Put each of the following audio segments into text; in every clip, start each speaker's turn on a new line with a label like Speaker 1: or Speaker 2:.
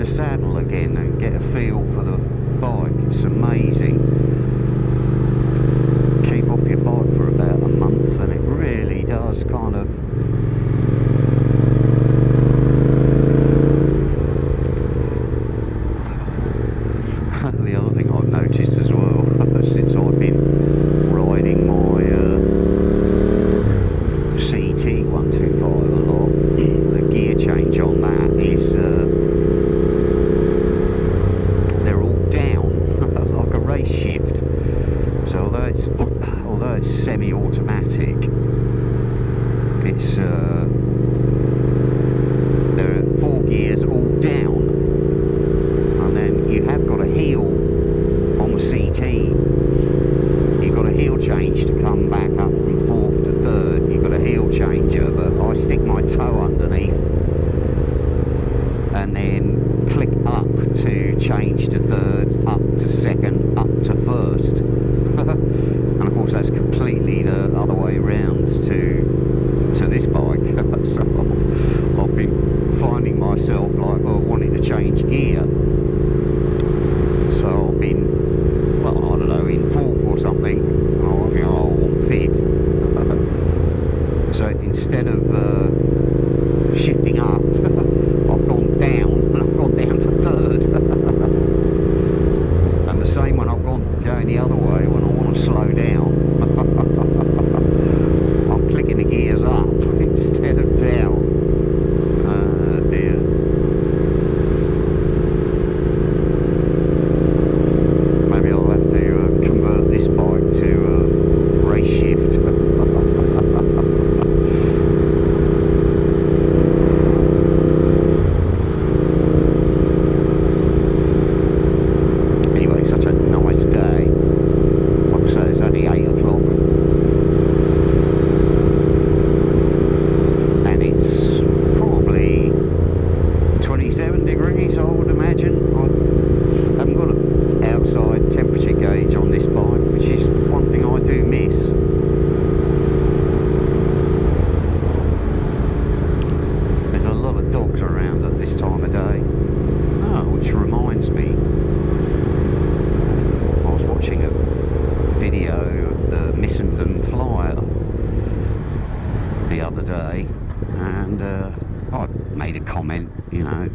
Speaker 1: the saddle again and get a feel for the bike. It's amazing. Keep off your bike for about a month and it really does kind of the other thing I've noticed as well since I've been riding my CT125 a lot, the gear change on that is they're all down like a race shift. So although it's semi-automatic, it's there are 4 gears all down, and then you have got a heel on the CT. You've got a heel change to come back up from 4th to 3rd. You've got a heel changer, but I stick my toe underneath and then click up to change to 3rd, up to 2nd, up to 1st. And of course that's completely the other way round to this bike. So I've been finding myself like wanting to change gear. So I've been, well, I don't know, in 4th or something, or 5th. So instead of shifting up, I've gone down, and I've gone down to 3rd. And the same when I've going the other way when I want to slow down. I'm clicking the gears up instead of down. Dear. Maybe I'll have to convert this bike to race shift. Anyway, such a nice day. Like I say, it's only 8 o'clock. And it's probably 27 degrees, I would imagine. I haven't got an outside temperature gauge on this bike, which is one thing I do miss. There's a lot of dogs around at this time of day. Oh, which reminds me, I was watching a video of the Missenden Flyer the other day, and I made a comment, you know,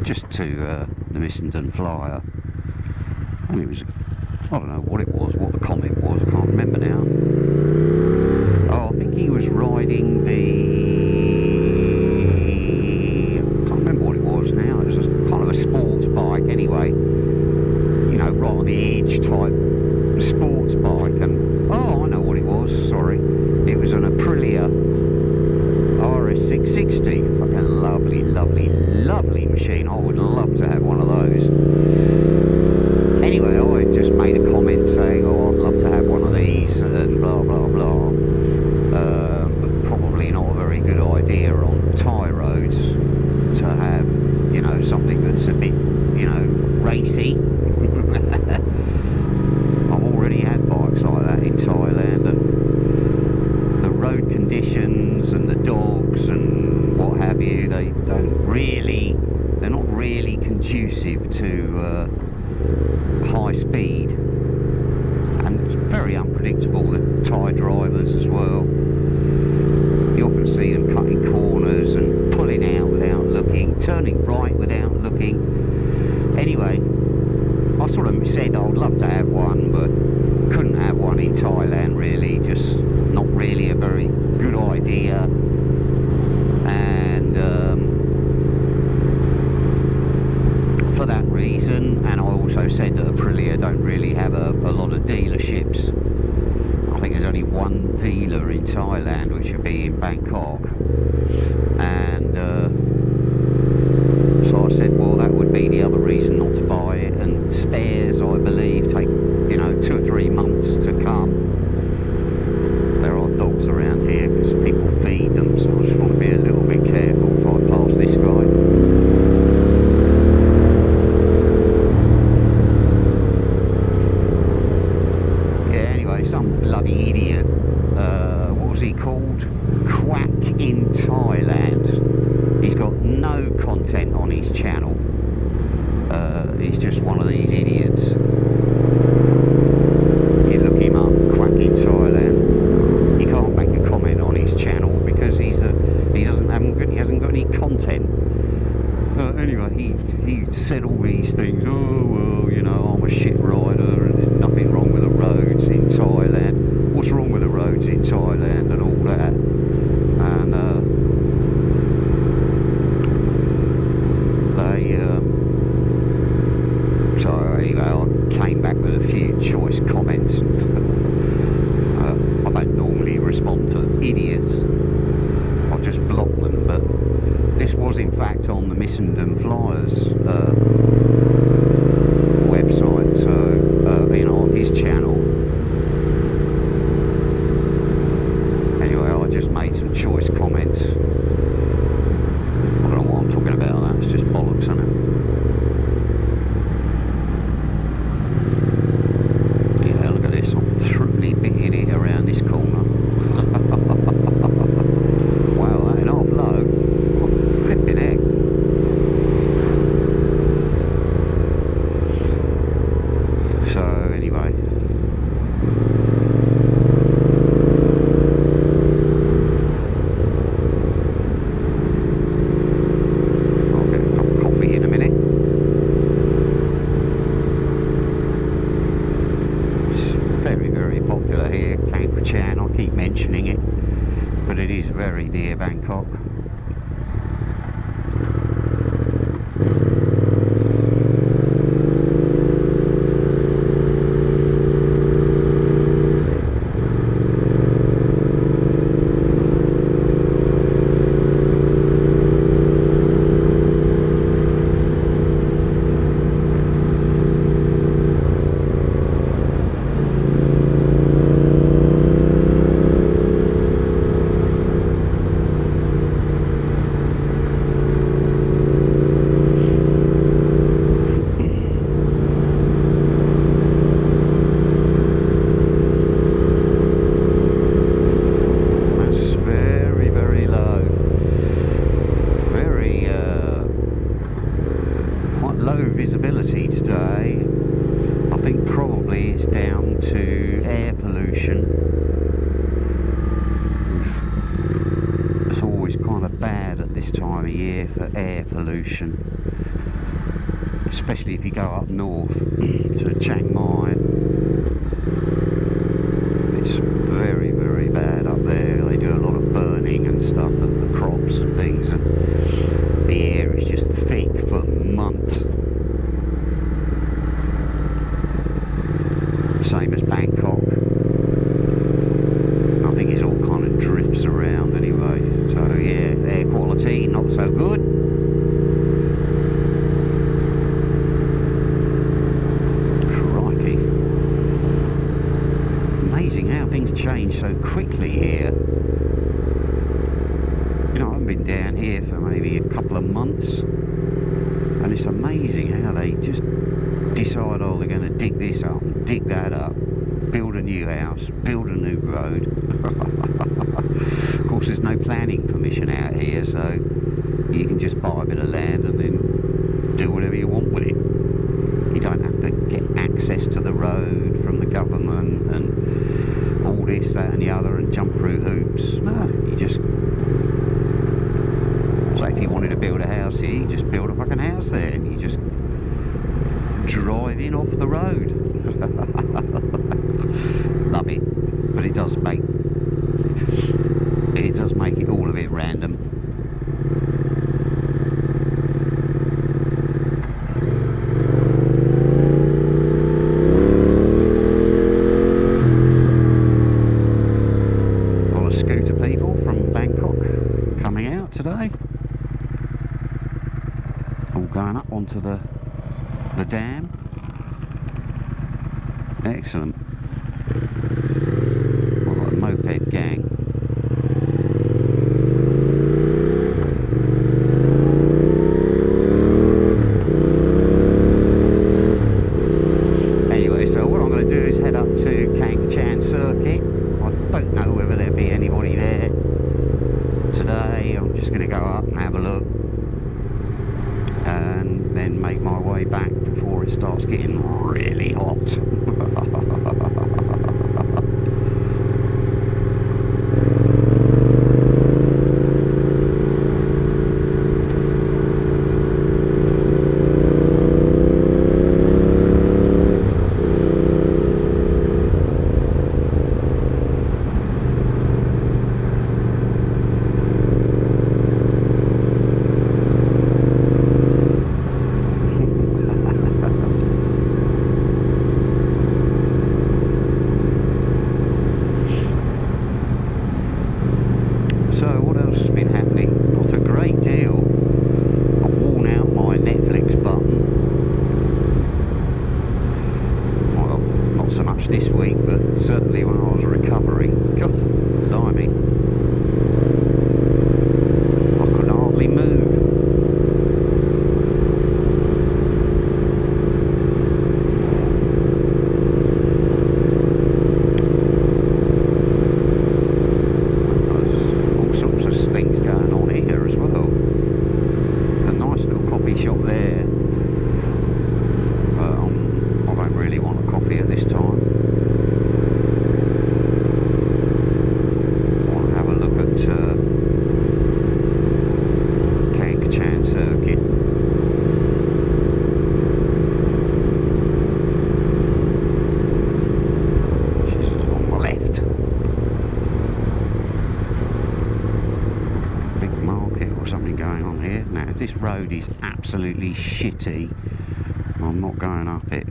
Speaker 1: just to the Missenden Flyer, and it was, I don't know what it was, what the comment was, I can't remember now. Oh, I think he was riding the, I can't remember what it was now, it was just kind of a sports bike anyway, you know, right on the edge type sports bike, and, oh, I know what it was, sorry, it was an Aprilia RS660, fucking lovely, lovely, lovely machine. I would love to have one of those. Anyway, I just made a comment saying, oh, I'd love to have one of these, and blah, blah, blah. But probably not a very good idea on tie roads to have, you know, something that's a bit, you know, racy. I've already had bikes like that in Thailand, and the road conditions and the dogs and what have you, they're not really conducive to high speed, and it's very unpredictable, the Thai drivers as well. You often see them cutting corners and pulling out without looking, turning right without looking. Anyway, I sort of said I'd love to have one, but couldn't have one in Thailand really, just not really a very good idea. And for that reason, and I also said that Aprilia don't really have a lot of dealerships. I think there's only one dealer in Thailand, which would be in Bangkok. And so I said, well, that would be the other reason not to buy it. And spares, I believe, take, you know, 2 or 3 months to come. There are dogs around here because people feed them, so I just want to be a little bit careful if I pass this guy. Some bloody idiot, what was he called? Quack in Thailand. He's got no content on his channel. just one of these idiots. You look him up, Quack in Thailand. You can't make a comment on his channel because he hasn't got any content. Anyway, he said all these things. Oh well, you know, I'm a shit rider and there's nothing wrong with the roads in Thailand. What's wrong with the roads in Thailand and all that? And so anyway, I came back with a few choice comments. I don't normally respond to idiots. I just block them, but this was in fact on the Missenden Flyers website, so you know, on his channel. Anyway, I just made some choice comments. I don't know what I'm talking about. That's just bollocks, isn't it? Yeah, look at this. I'm thoroughly bitting it around this corner. Wow, that ain't half low. Flipping heck. So anyway, I'll get a cup of coffee in a minute. It's very, very popular here, Chan. I keep mentioning it, but it is very near Bangkok. Visibility today. I think probably it's down to air pollution. It's always kind of bad at this time of year for air pollution, especially if you go up north to Chiang Mai. It's very, very bad up there. They do a lot of burning and stuff of the crops and things, and the air is just thick for months. Same as Bangkok. I think it all kind of drifts around anyway. So yeah, air quality not so good. Crikey. Amazing how things change so quickly here. You know, I've been down here for maybe a couple of months, and it's amazing how they just decide, oh, they're going to dig this up, dig that up, build a new house, build a new road. Of course, there's no planning permission out here, so you can just buy a bit of land and then do whatever you want with it. You don't have to get access to the road from the government and all this, that and the other and jump through hoops. No, you just... So if you wanted to build a house here, you just build a fucking house there, and you just drive in off the road. Love it, but it does make it all a bit random. A lot of scooter people from Bangkok coming out today, all going up onto the dam. Excellent. We've got a moped gang. Anyway, so what I'm going to do is head up to Chan Circuit. I don't know whether there'll be anybody there today. I'm just going to go up and have a look and then make my way back before before it starts getting really hot. So what else has been happening? Not a great deal. I've worn out my Netflix button. Well, not so much this week, but certainly when I was recovering. God, blimey. I could hardly move. Things going on here as well. A nice little coffee shop there, but I don't really want a coffee at this time. I want to have a look at Kankachan Circuit. Which is on the left. Market or something going on here. Now if this road is absolutely shitty, I'm not going up it.